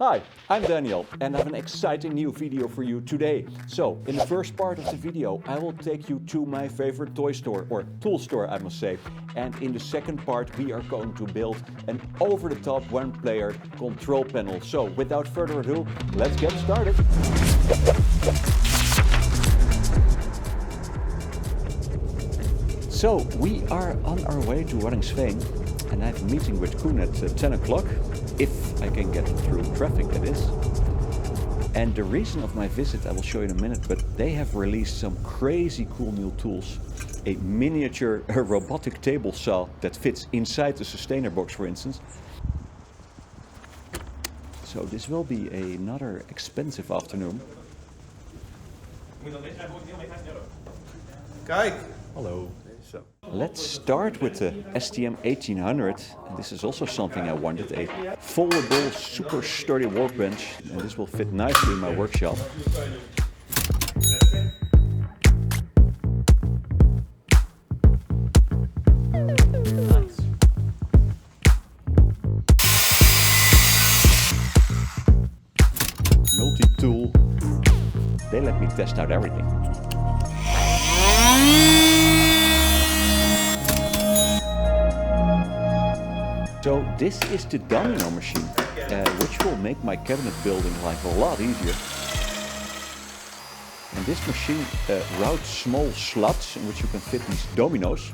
Hi, I'm Daniel and I have an exciting new video for you today. So, in the first part of the video I will take you to my favorite toy store, or tool store I must say. And in the second part we are going to build an over-the-top one-player control panel. So, without further ado, let's get started. So, we are on our way to Waddinxveen and I have a meeting with Koen at 10 o'clock. If I can get through traffic, that is. And the reason of my visit I will show you in a minute, but they have released some crazy cool new tools. A miniature robotic table saw that fits inside the sustainer box, for instance. So this will be another expensive afternoon. Kijk! Hello. So, let's start with the STM 1800. And this is also something I wanted, a foldable, super sturdy workbench. And this will fit nicely in my workshop. Nice. Multi-tool. They let me test out everything. So this is the domino machine, which will make my cabinet building life a lot easier. And this machine routes small slots in which you can fit these dominoes.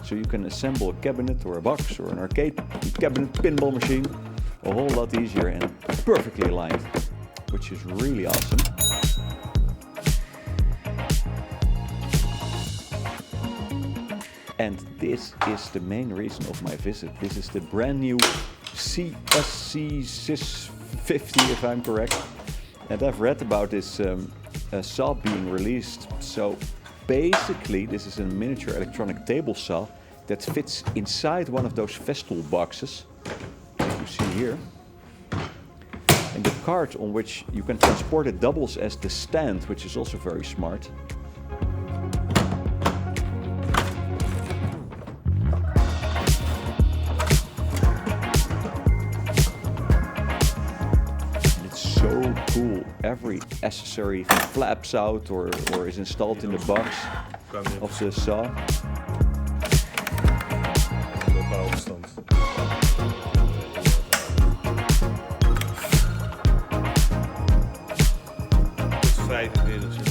So you can assemble a cabinet or a box or an arcade cabinet pinball machine a whole lot easier and perfectly aligned, which is really awesome. And this is the main reason of my visit. This is the brand new CSC SYS 50, if I'm correct. And I've read about this saw being released. So basically this is a miniature electronic table saw that fits inside one of those Festool boxes, as you see here. And the cart on which you can transport it doubles as the stand, which is also very smart. Cool. Every accessory flaps out or is installed in the box of the saw.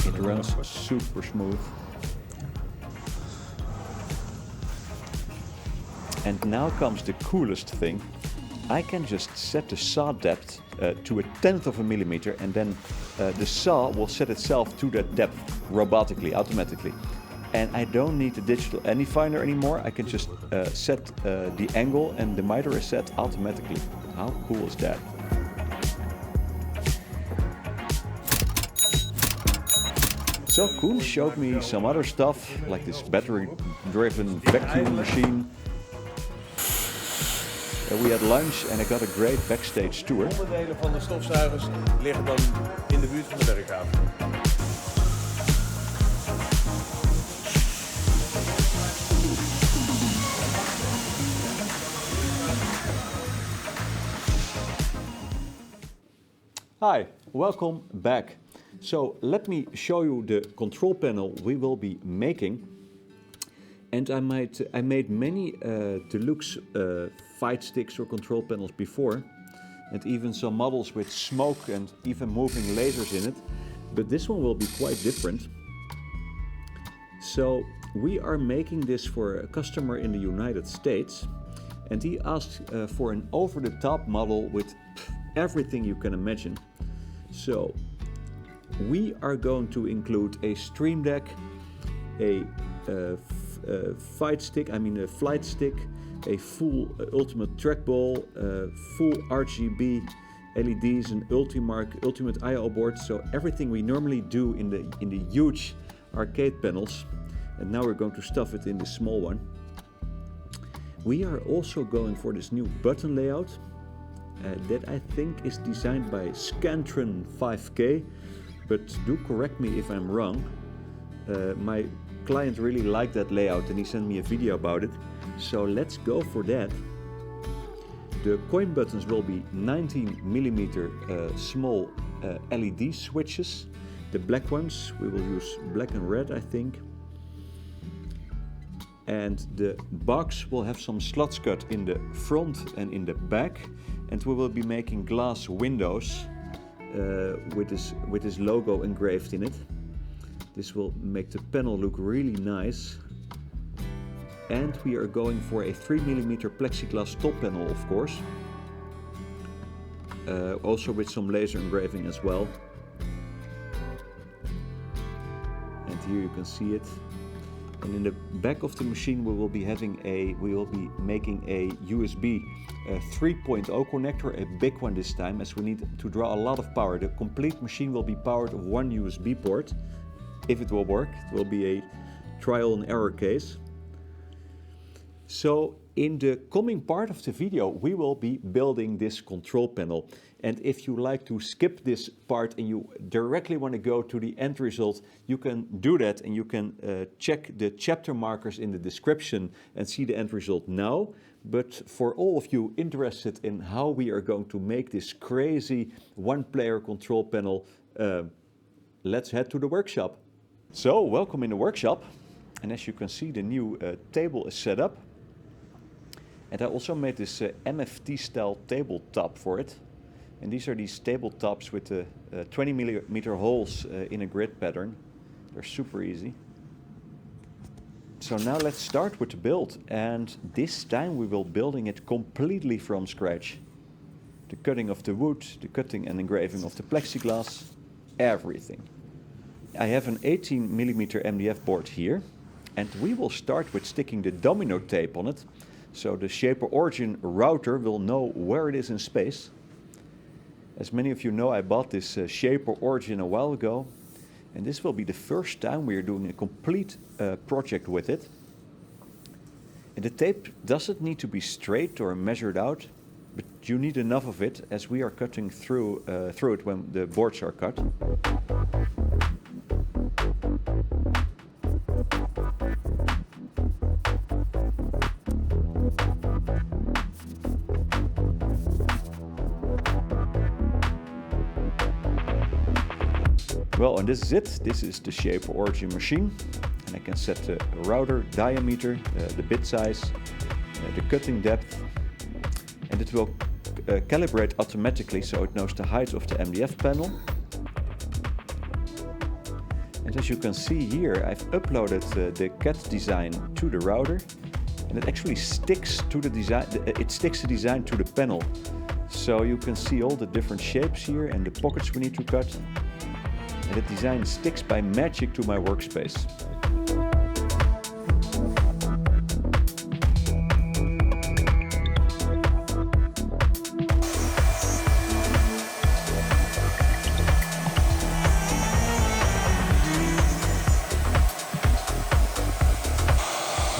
It runs super smooth. And now comes the coolest thing. I can just set the saw depth to 1/10 of a millimeter, and then the saw will set itself to that depth robotically, automatically. And I don't need the digital anyfinder anymore. I can just set the angle and the miter is set automatically. How cool is that? So Koen showed me some other stuff, like this battery-driven vacuum machine. We had lunch and I got a great backstage tour. Onderdelen van de stofzuigers liggen dan in de buurt van de werkhaven. Hi, welcome back. So let me show you the control panel we will be making. And I made many deluxe Fightsticks or control panels before, and even some models with smoke and even moving lasers in it. But this one will be quite different. So we are making this for a customer in the United States, and he asked for an over-the-top model with everything you can imagine. So we are going to include a stream deck, a Fightstick, a Flightstick, a full Ultimate Trackball, full RGB LEDs, and Ultimarc Ultimate I/O board. So everything we normally do in the huge arcade panels, and now we're going to stuff it in the small one. We are also going for this new button layout that I think is designed by Scantron 5K, but do correct me if I'm wrong. My client really liked that layout and he sent me a video about it, so let's go for that. The coin buttons will be 19mm small LED switches. The black ones, we will use black and red, I think. And the box will have some slots cut in the front and in the back. And we will be making glass windows with this logo engraved in it. This will make the panel look really nice. And we are going for a 3mm plexiglass top panel, of course. Also with some laser engraving as well. And here you can see it. And in the back of the machine we will be making a USB 3.0 connector, a big one this time, as we need to draw a lot of power. The complete machine will be powered of one USB port. If it will work, it will be a trial and error case. So in the coming part of the video we will be building this control panel. And if you like to skip this part and you directly want to go to the end result, you can do that, and you can check the chapter markers in the description and see the end result now. But for all of you interested in how we are going to make this crazy one-player control panel, let's head to the workshop. So welcome in the workshop, and as you can see the new table is set up. And I also made this MFT style tabletop for it. And these are these tabletops with the 20mm holes in a grid pattern. They're super easy. So now let's start with the build, and this time we will building it completely from scratch. The cutting of the wood, the cutting and engraving of the plexiglass, everything. I have an 18mm MDF board here, and we will start with sticking the domino tape on it, so the shape of origin router will know where it is in space. As many of you know, I bought this shape of origin a while ago, and this will be the first time we are doing a complete project with it. And the tape doesn't need to be straight or measured out, but you need enough of it as we are cutting through it when the boards are cut. Well, and this is it. This is the shape of origin machine, and I can set the router diameter, the bit size, the cutting depth, and it will calibrate automatically so it knows the height of the MDF panel. And as you can see here, I've uploaded the CAD design to the router, and it actually sticks to the design. It sticks the design to the panel, so you can see all the different shapes here and the pockets we need to cut. And the design sticks by magic to my workspace.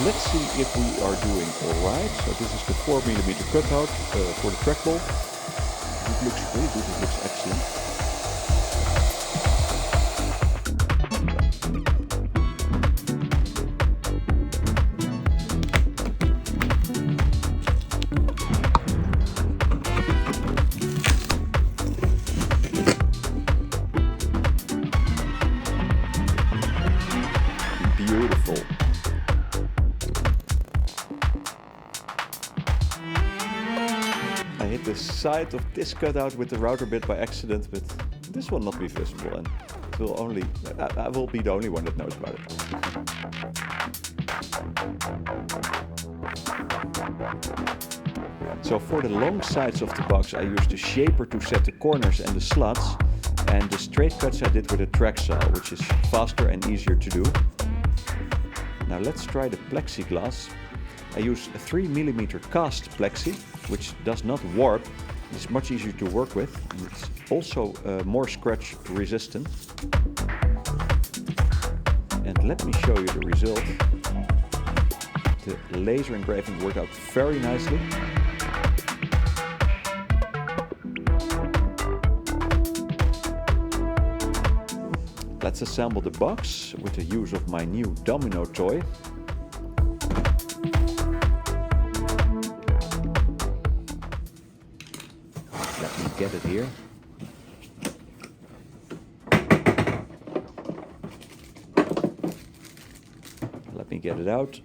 Let's see if we are doing alright. So this is the 4mm cutout for the trackball. It looks pretty good, it looks excellent. Beautiful. I hit the side of this cutout with the router bit by accident, but this will not be visible, and it will only I will be the only one that knows about it. So for the long sides of the box I used the shaper to set the corners and the slots, and the straight cuts I did with a track saw, which is faster and easier to do. Now let's try the plexiglass. I use a 3mm cast plexi, which does not warp. It's much easier to work with, and it's also more scratch resistant. And let me show you the result. The laser engraving worked out very nicely. Let's assemble the box with the use of my new domino toy. here. Let me get it out.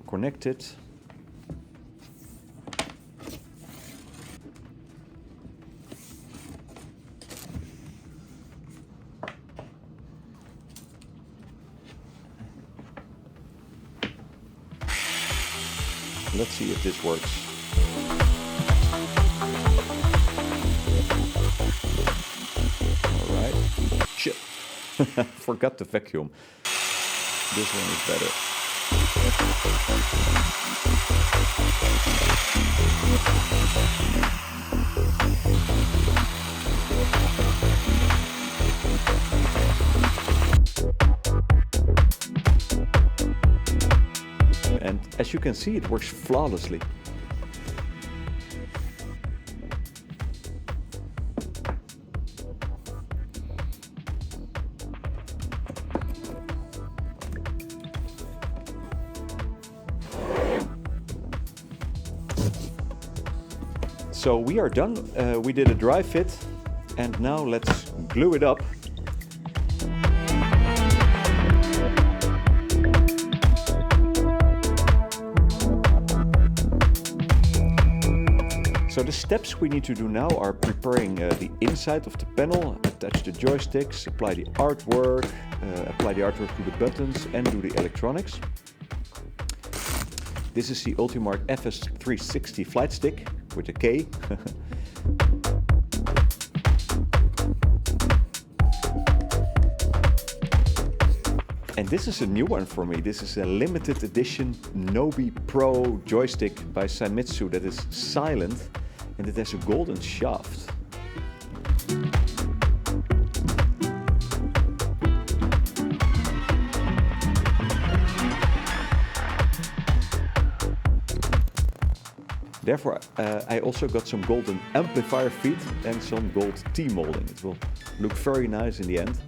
Connect it. Let's see if this works. All right. Shit. Forgot the vacuum. This one is better. And as you can see, it works flawlessly. So we are done. We did a dry fit, and now let's glue it up. So the steps we need to do now are preparing the inside of the panel, attach the joysticks, apply the artwork to the buttons, and do the electronics. This is the Ultimarc FS360 Flightstick with a K. And this is a new one for me. This is a limited edition Nobi Pro joystick by Seimitsu that is silent, and it has a golden shaft. Therefore, I also got some golden amplifier feet and some gold T-molding. It will look very nice in the end.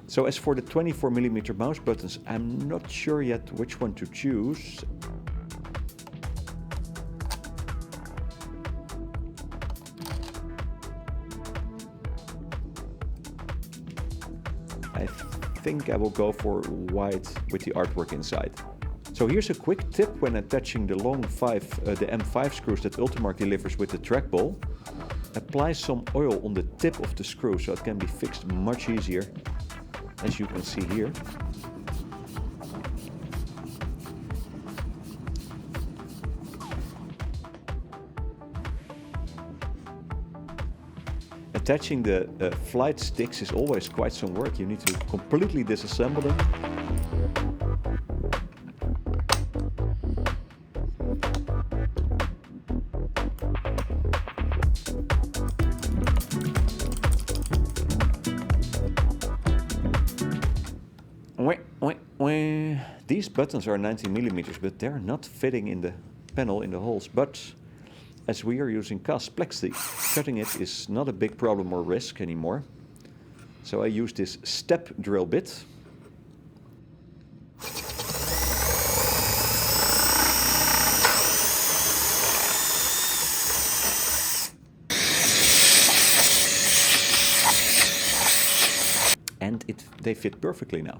So as for the 24mm mouse buttons, I'm not sure yet which one to choose. I think I will go for white with the artwork inside. So here's a quick tip when attaching the long the M5 screws that Ultimarc delivers with the trackball. Apply some oil on the tip of the screw so it can be fixed much easier, as you can see here. Attaching the flight sticks is always quite some work. You need to completely disassemble them. These buttons are 19mm, but they're not fitting in the panel in the holes. But as we are using cast plastic, cutting it is not a big problem or risk anymore. So I use this step drill bit. And they fit perfectly now.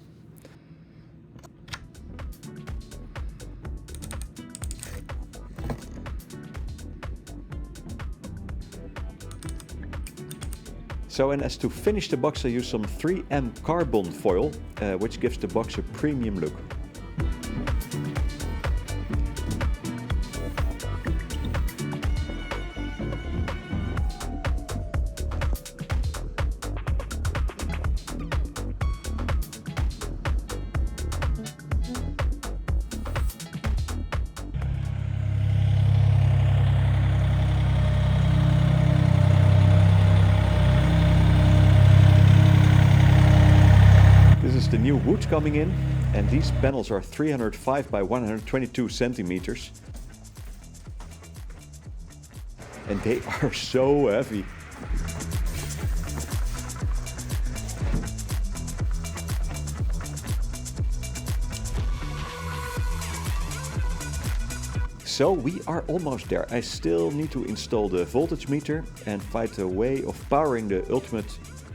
So, and as to finish the box, I use some 3M carbon foil, which gives the box a premium look. coming in, and these panels are 305 by 122 centimeters. And they are so heavy. So we are almost there. I still need to install the voltage meter and find a way of powering the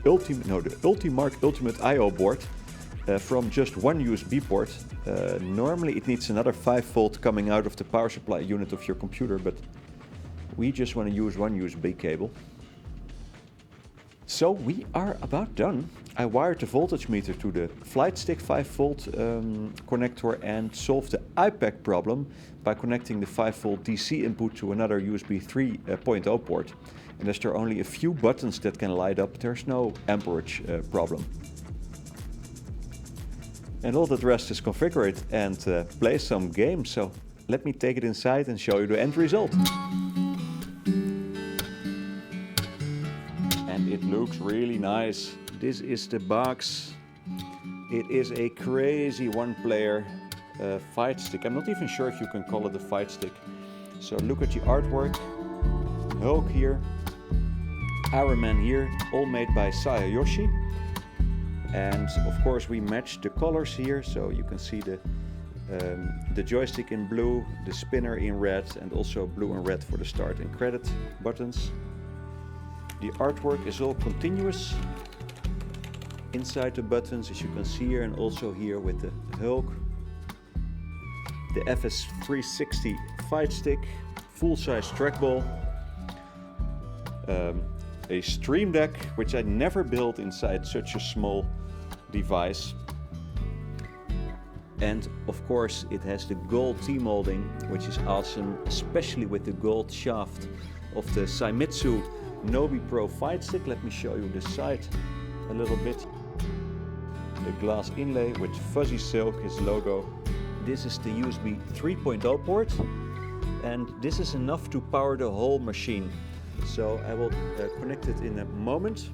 Ultimarc Ultimate I/O board from just one USB port. Normally it needs another 5 volt coming out of the power supply unit of your computer, but we just want to use one USB cable. So we are about done. I wired the voltage meter to the Flightstick 5 volt connector and solved the IPAC problem by connecting the 5 volt DC input to another USB 3.0 port. And as there are only a few buttons that can light up, there's no amperage problem. And all that rest is configure it and play some games. So let me take it inside and show you the end result. And it looks really nice. This is the box. It is a crazy one-player fight stick. I'm not even sure if you can call it a fight stick. So look at the artwork. Hulk here, Iron Man here, all made by Sayayoshi. And of course we matched the colors here, so you can see the joystick in blue, the spinner in red, and also blue and red for the start and credit buttons. The artwork is all continuous inside the buttons, as you can see here, and also here with the Hulk. The FS360 fight stick, full-size trackball, a Stream Deck, which I never built inside such a small device. And of course it has the gold T-molding, which is awesome, especially with the gold shaft of the Seimitsu Nobi Pro fight stick. Let me show you the side a little bit. The glass inlay with fuzzy silk, his logo. This is the USB 3.0 port, and this is enough to power the whole machine. So I will connect it in a moment.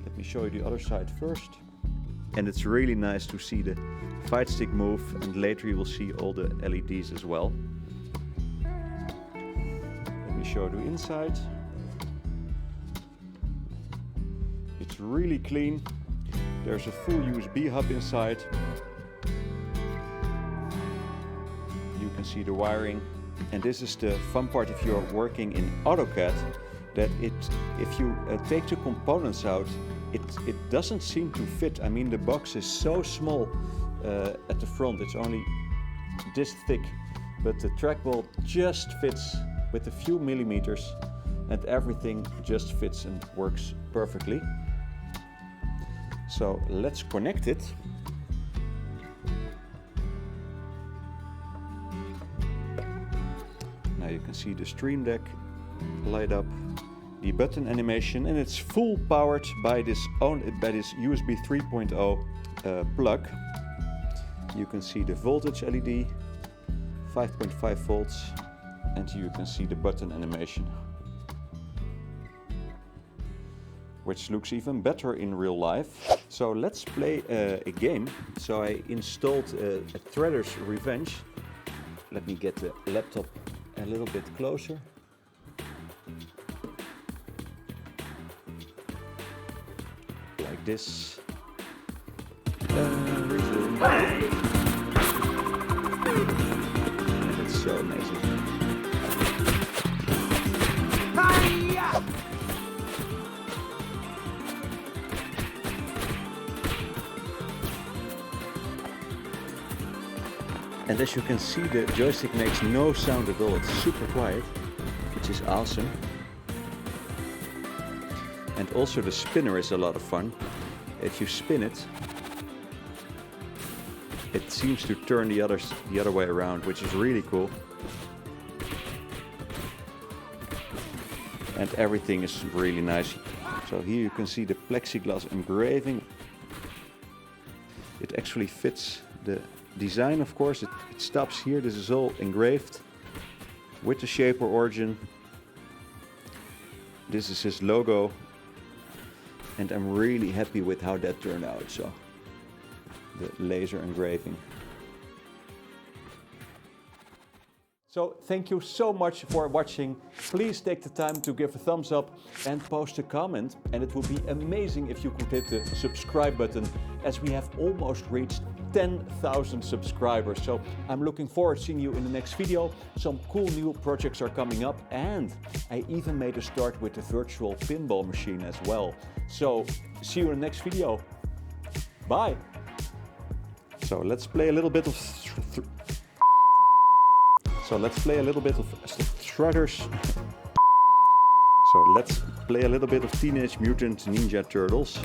Let me show you the other side first. And it's really nice to see the fight stick move, and later you will see all the LEDs as well. Let me show you the inside. It's really clean. There's a full USB hub inside. You can see the wiring. And this is the fun part if you're working in AutoCAD, that if you take the components out, it doesn't seem to fit. I mean, the box is so small at the front, it's only this thick, but the trackball just fits with a few millimeters, and everything just fits and works perfectly. So let's connect it. Now you can see the Stream Deck light up, the button animation, and it's full powered by this USB 3.0 plug. You can see the voltage LED, 5.5 volts, and you can see the button animation, which looks even better in real life. So let's play a game. So I installed a Threader's Revenge. Let me get the laptop a little bit closer. Like this. And it's so amazing. And as you can see, the joystick makes no sound at all. It's super quiet, which is awesome. And also the spinner is a lot of fun. If you spin it, it seems to turn the other way around, which is really cool. And everything is really nice. So here you can see the plexiglass engraving. It actually fits the design, of course. It stops here. This is all engraved with the shaper origin. This is his logo, and I'm really happy with how that turned out. So the laser engraving. So thank you so much for watching. Please take the time to give a thumbs up and post a comment. And it would be amazing if you could hit the subscribe button, as we have almost reached 10,000 subscribers. So I'm looking forward to seeing you in the next video. Some cool new projects are coming up, and I even made a start with the virtual pinball machine as well. So see you in the next video. Bye. So let's play a little bit of Strutters. So let's play a little bit of Teenage Mutant Ninja Turtles.